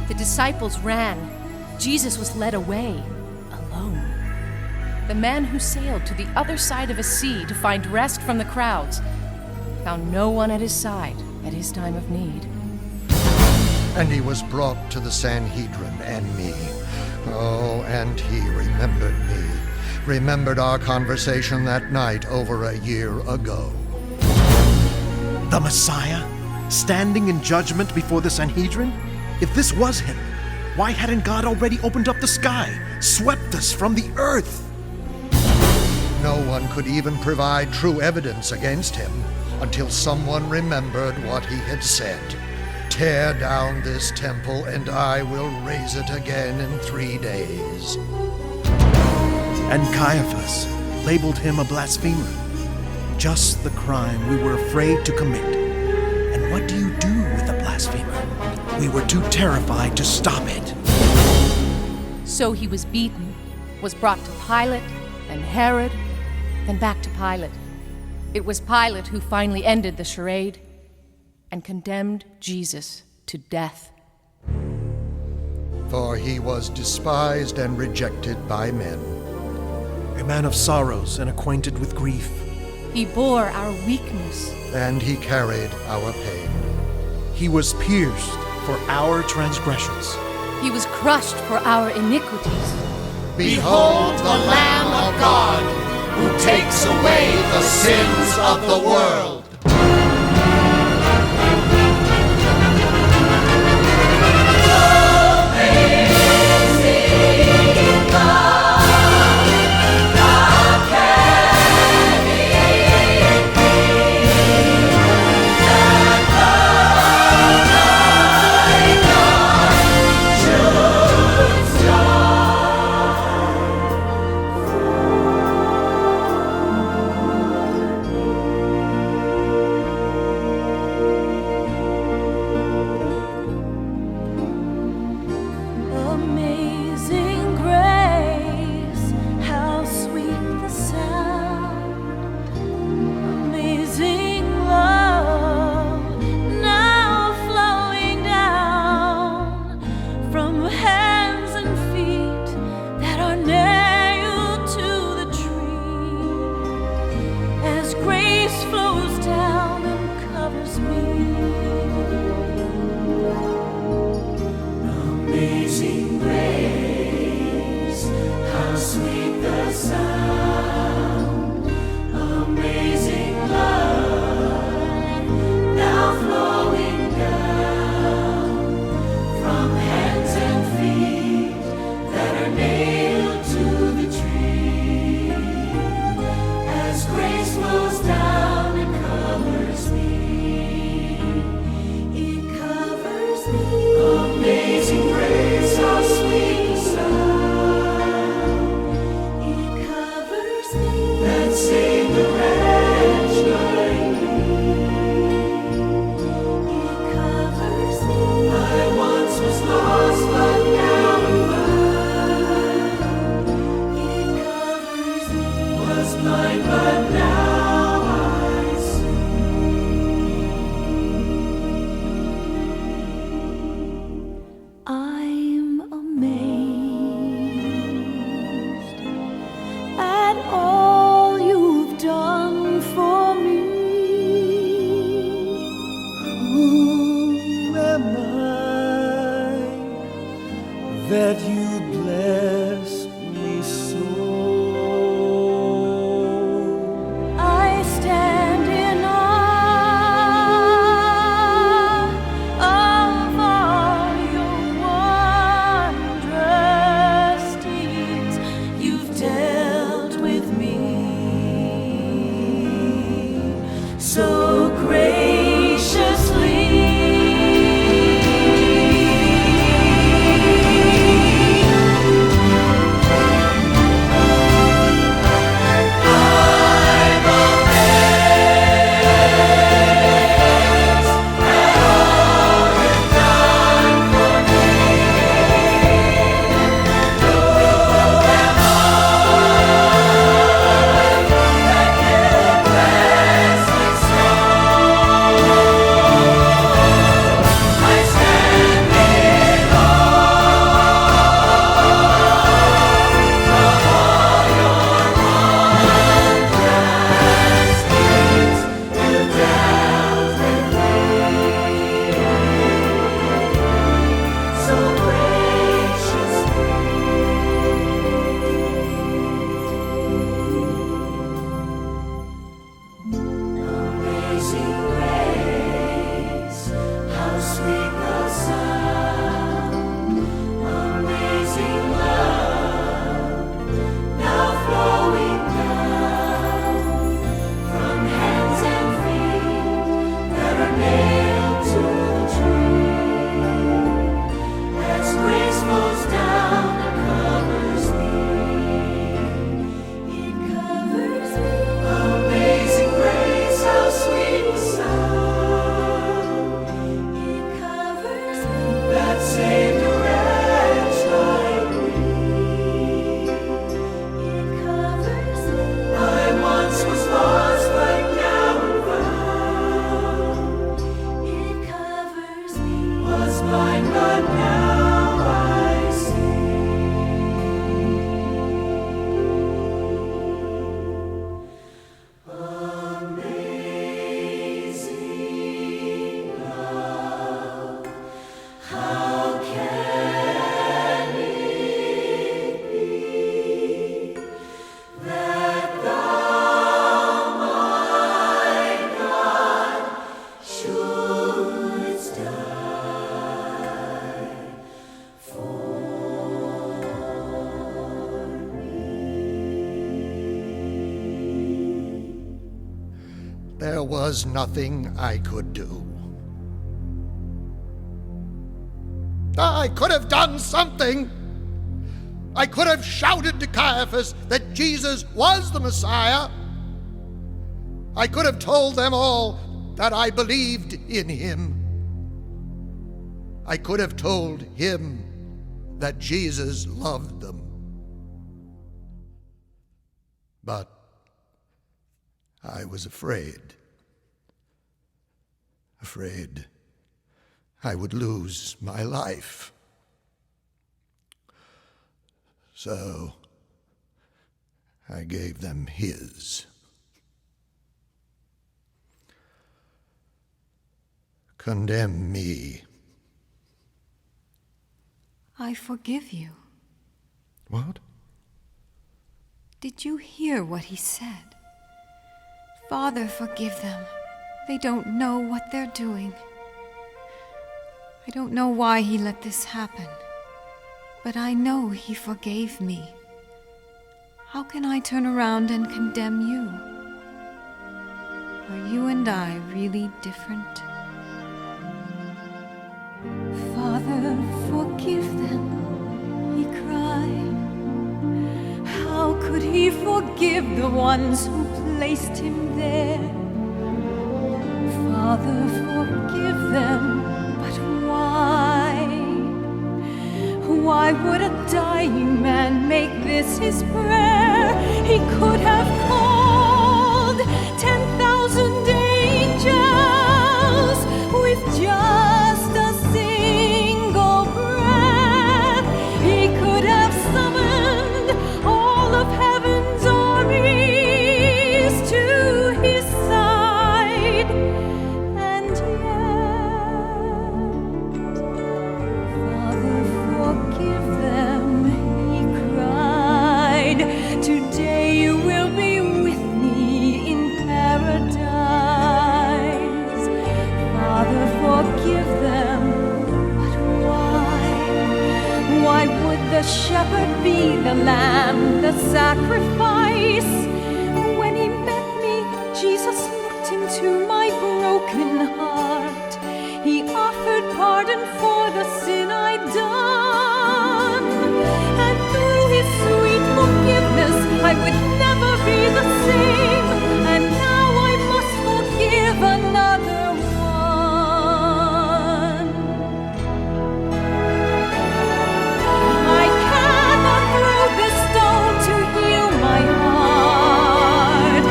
The disciples ran. Jesus was led away, alone. The man who sailed to the other side of a sea to find rest from the crowds found no one at his side at his time of need. And he was brought to the Sanhedrin and me. Oh, and he remembered me. Remembered our conversation that night over a year ago. The Messiah? Standing in judgment before the Sanhedrin? If this was him, why hadn't God already opened up the sky, swept us from the earth? No one could even provide true evidence against him until someone remembered what he had said. Tear down this temple, and I will raise it again in 3 days. And Caiaphas labeled him a blasphemer. Just the crime we were afraid to commit. And what do you do with a blasphemer? We were too terrified to stop it. So he was beaten, was brought to Pilate, then Herod, then back to Pilate. It was Pilate who finally ended the charade and condemned Jesus to death. For he was despised and rejected by men. A man of sorrows and acquainted with grief. He bore our weakness. And he carried our pain. He was pierced for our transgressions. He was crushed for our iniquities. Behold the Lamb of God, who takes away the sins of the world. there was nothing I could do. I could have done something. I could have shouted to Caiaphas that Jesus was the Messiah. I could have told them all that I believed in him. I could have told him that Jesus loved them. But I was afraid I would lose my life. So I gave them his. Condemn me. I forgive you. What? Did you hear what he said? Father, forgive them. They don't know what they're doing. I don't know why he let this happen, but I know he forgave me. How can I turn around and condemn you? Are you and I really different? Father, forgive them, he cried. How could he forgive the ones who placed him there? Father, forgive them, but why? Why would a dying man make this his prayer? He could have called 10,000 angels with just a single breath. He could have summoned all of heaven's armies to his side, and yet, Father, forgive them, he cried. Today you will be with me in paradise. Father, forgive them, but why? Why would the shepherd be the lamb, the sacrifice? When he met me, Jesus looked into my broken heart. He offered pardon for the sin I'd done. And through his sweet forgiveness, I would never be the same. And now I must forgive another one. I cannot throw this stone to heal my heart.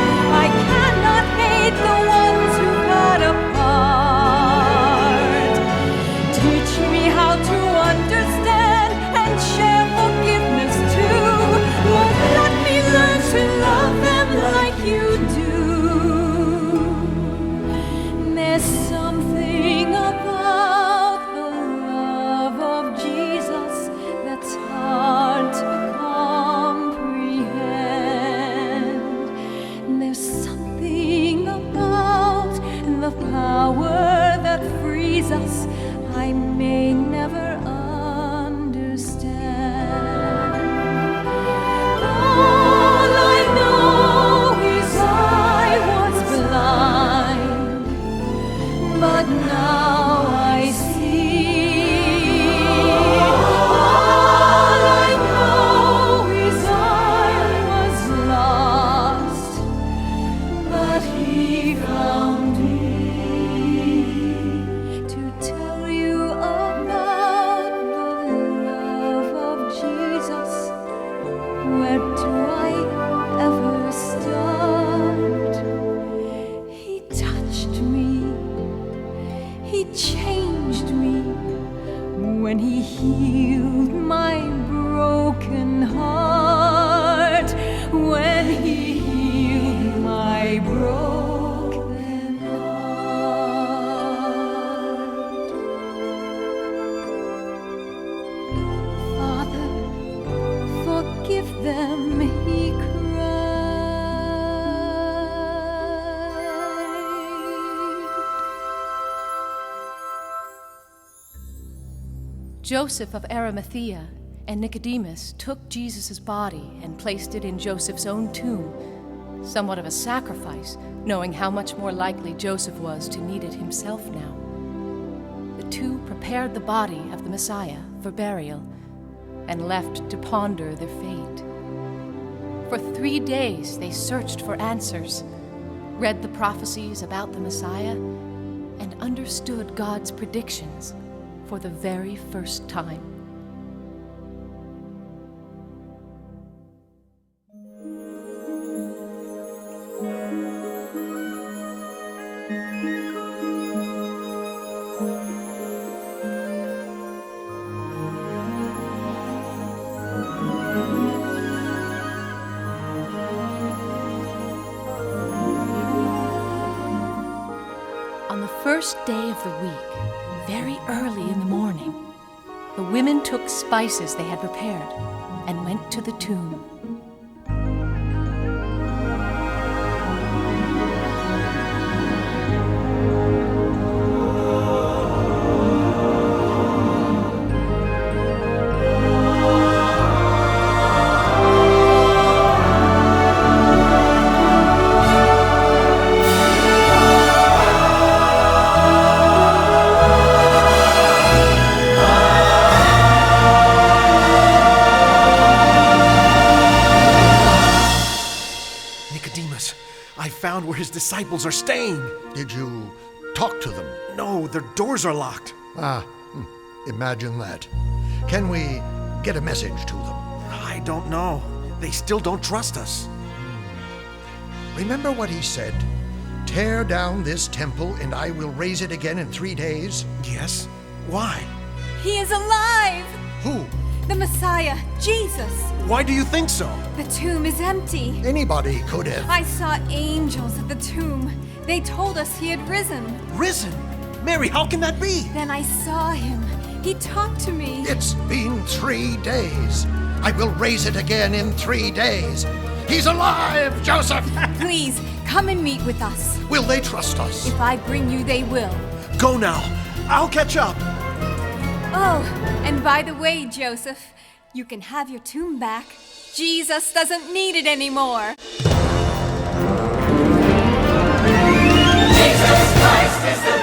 I cannot hate the ones who got apart. Teach me how to understand and share forgiveness too. Lord, let me learn to love them like you do. There's something about the love of Jesus that's hard to comprehend. There's something about the power that frees us I may never understand. All I know is I was blind, but now I see. All I know is I was lost, but he found me. To tell you about the love of Jesus, where do I ever start? He touched me, he changed me when he healed my broken heart. When he healed my broken heart. Father, forgive them, he cried. Joseph of Arimathea and Nicodemus took Jesus' body and placed it in Joseph's own tomb, somewhat of a sacrifice, knowing how much more likely Joseph was to need it himself now. The two prepared the body of the Messiah for burial and left to ponder their fate. For 3 days they searched for answers, read the prophecies about the Messiah, and understood God's predictions for the very first time. On the first day of the week, very early in the morning, the women took spices they had prepared and went to the tomb. I found where his disciples are staying. Did you talk to them? No, their doors are locked. Imagine that. Can we get a message to them? I don't know. They still don't trust us. Remember what he said? Tear down this temple and I will raise it again in 3 days? Yes? Why? He is alive! Who? The Messiah, Jesus. Why do you think so? The tomb is empty. Anybody could have. I saw angels at the tomb. They told us he had risen. Risen? Mary, how can that be? Then I saw him. He talked to me. It's been 3 days. I will raise it again in 3 days. He's alive, Joseph! Please, come and meet with us. Will they trust us? If I bring you, they will. Go now. I'll catch up. Oh, and by the way, Joseph, you can have your tomb back. Jesus doesn't need it anymore. Jesus Christ is the